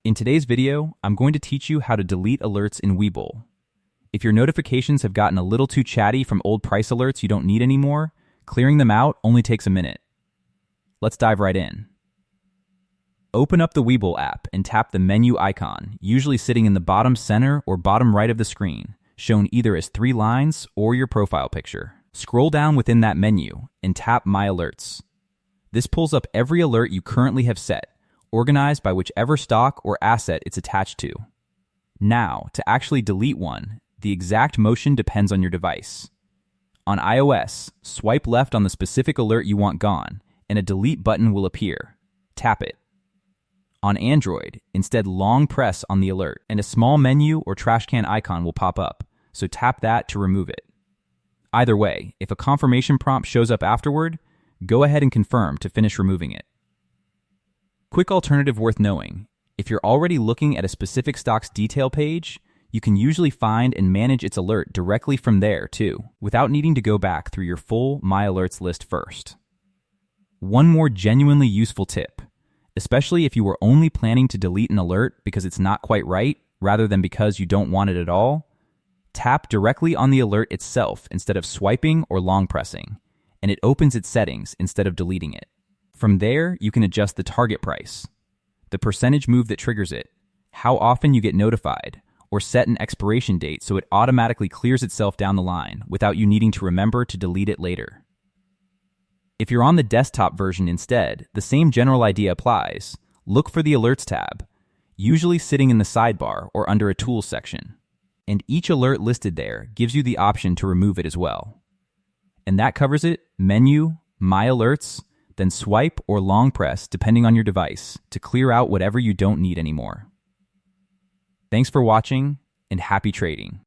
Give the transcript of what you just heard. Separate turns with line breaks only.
In today's video, I'm going to teach you how to delete alerts in Webull. If your notifications have gotten a little too chatty from old price alerts you don't need anymore, clearing them out only takes a minute. Let's dive right in. Open up the Webull app and tap the menu icon, usually sitting in the bottom center or bottom right of the screen, shown either as 3 lines or your profile picture. Scroll down within that menu and tap My Alerts. This pulls up every alert you currently have set, organized by whichever stock or asset it's attached to. Now, to actually delete one, the exact motion depends on your device. On iOS, swipe left on the specific alert you want gone, and a delete button will appear. Tap it. On Android, instead long press on the alert, and a small menu or trash can icon will pop up, so tap that to remove it. Either way, if a confirmation prompt shows up afterward, go ahead and confirm to finish removing it. Quick alternative worth knowing: if you're already looking at a specific stock's detail page, you can usually find and manage its alert directly from there too, without needing to go back through your full My Alerts list first. One more genuinely useful tip, especially if you were only planning to delete an alert because it's not quite right, rather than because you don't want it at all, tap directly on the alert itself instead of swiping or long pressing, and it opens its settings instead of deleting it. From there, you can adjust the target price, the percentage move that triggers it, how often you get notified, or set an expiration date so it automatically clears itself down the line without you needing to remember to delete it later. If you're on the desktop version instead, the same general idea applies. Look for the Alerts tab, usually sitting in the sidebar or under a Tools section. And each alert listed there gives you the option to remove it as well. And that covers it: Menu, My Alerts, then swipe or long press depending on your device to clear out whatever you don't need anymore. Thanks for watching, and happy trading.